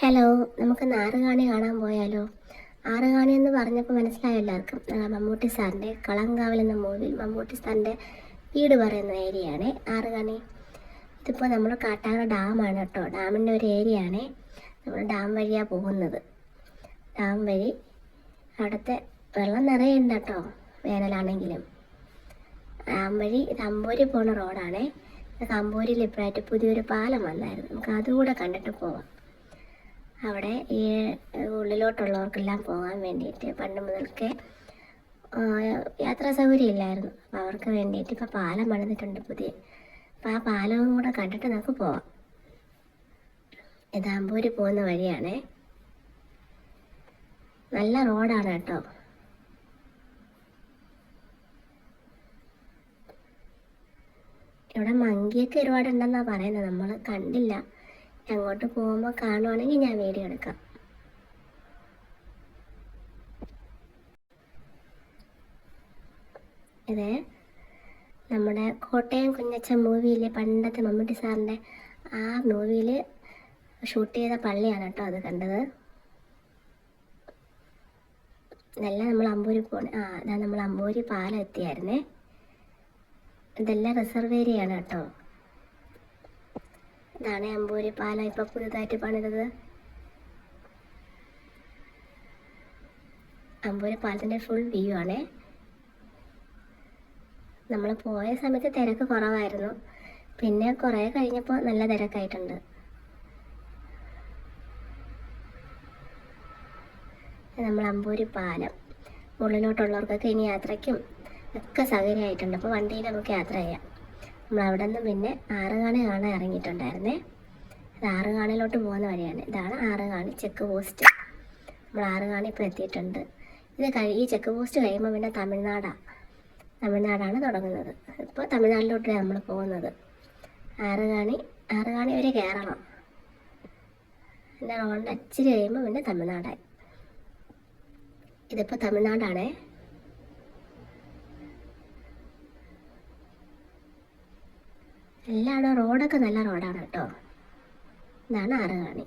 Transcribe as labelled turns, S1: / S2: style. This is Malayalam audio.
S1: ഹലോ, നമുക്കിന്ന് ആറുകാണി കാണാൻ പോയാലോ? ആറുകാണി എന്ന് പറഞ്ഞപ്പോൾ മനസ്സിലായ എല്ലാവർക്കും മമ്മൂട്ടി സാറിൻ്റെ കളങ്കാവൽ എന്ന മൂവിയിൽ മമ്മൂട്ടി സാറിൻ്റെ വീട് പറയുന്ന ഏരിയയാണ് ആറുകാണി. ഇതിപ്പോൾ നമ്മൾ കാട്ടാക്കട ഡാമാണ് കേട്ടോ. ഡാമിൻ്റെ ഒരു ഏരിയയാണ്. നമ്മൾ ഡാം വഴിയാണ് പോകുന്നത്. ഡാം വഴി അവിടുത്തെ വെള്ളം നിറയുണ്ട് കേട്ടോ, വേനലാണെങ്കിലും. ഡാം വഴി ഇത് അമ്പൂരി പോകുന്ന റോഡാണ്. അമ്പൂരിയിൽ ഇപ്പോഴായിട്ട് പുതിയൊരു പാലം വന്നായിരുന്നു. നമുക്ക് അതുകൂടെ കണ്ടിട്ട് പോവാം. അവിടെ ഈ ഉള്ളിലോട്ടുള്ളവർക്കെല്ലാം പോകാൻ വേണ്ടിയിട്ട് പണ്ട് മുതൽക്കേ യാത്രാ സൗകര്യം ഇല്ലായിരുന്നു. അപ്പോൾ അവർക്ക് വേണ്ടിയിട്ട് ഇപ്പോൾ പാലം പണിതിട്ടുണ്ട് പുതിയ. അപ്പോൾ ആ പാലവും കൂടെ കണ്ടിട്ട് നമുക്ക് പോവാം. ഇത് അമ്പൂരി പോകുന്ന വഴിയാണ്. നല്ല റോഡാണ് കേട്ടോ. ഇവിടെ മങ്കിയൊക്കെ ഒരുപാടുണ്ടെന്നാണ് പറയുന്നത്. നമ്മൾ കണ്ടില്ല. അങ്ങോട്ട് പോകുമ്പോൾ കാണുവാണെങ്കിൽ ഞാൻ വീഡിയോ എടുക്കാം. ഇത് നമ്മുടെ കോട്ടയം കുഞ്ഞച്ചൻ മൂവിയിലെ പണ്ടത്തെ മമ്മൂട്ടി സാറിൻ്റെ ആ മൂവിയിൽ ഷൂട്ട് ചെയ്ത പള്ളിയാണ് കേട്ടോ അത് കണ്ടത്. ഇതെല്ലാം നമ്മൾ അമ്പൂരി ഇതാ നമ്മൾ അമ്പൂരി പാലം എത്തിയായിരുന്നേ. ഇതെല്ലാം റിസർവ് ഏരിയയാണ് കേട്ടോ. ഇതാണ് അമ്പൂരി പാലം ഇപ്പോൾ പുതുതായിട്ട് പണിതത്. അമ്പൂരി പാലത്തിൻ്റെ ഫുൾ വ്യൂ ആണ്. നമ്മൾ പോയ സമയത്ത് തിരക്ക് കുറവായിരുന്നു. പിന്നെ കുറേ കഴിഞ്ഞപ്പോൾ നല്ല തിരക്കായിട്ടുണ്ട്. നമ്മൾ അമ്പൂരി പാലം ഉള്ളിലോട്ടുള്ളവർക്കൊക്കെ ഇനി യാത്രയ്ക്കും ഒക്കെ സൗകര്യമായിട്ടുണ്ട്. അപ്പോൾ വണ്ടിയിൽ നമുക്ക് യാത്ര ചെയ്യാം. നമ്മൾ അവിടെ നിന്ന് പിന്നെ ആറുകാണി കാണാൻ ഇറങ്ങിയിട്ടുണ്ടായിരുന്നേ. ഇത് ആറുകാണിയിലോട്ട് പോകുന്ന വഴിയാണ്. ഇതാണ് ആറുകാണി ചെക്ക് പോസ്റ്റ്. നമ്മൾ ആറുകാണി ഇപ്പോൾ എത്തിയിട്ടുണ്ട്. ഈ ചെക്ക് പോസ്റ്റ് കഴിയുമ്പോൾ പിന്നെ തമിഴ്നാടാണ് തുടങ്ങുന്നത്. ഇപ്പോൾ തമിഴ്നാട്ടിലോട്ടാണ് നമ്മൾ പോകുന്നത്. ആറുകാണി വരെ കേരളം. പിന്നെ റോഡിൻ്റെ അച്ചിരി കഴിയുമ്പോൾ പിന്നെ തമിഴ്നാടായി. ഇതിപ്പോൾ തമിഴ്നാടാണേ. എല്ലായിടും റോഡൊക്കെ നല്ല റോഡാണ് കേട്ടോ. ഇതാണ് ആറുകാണി.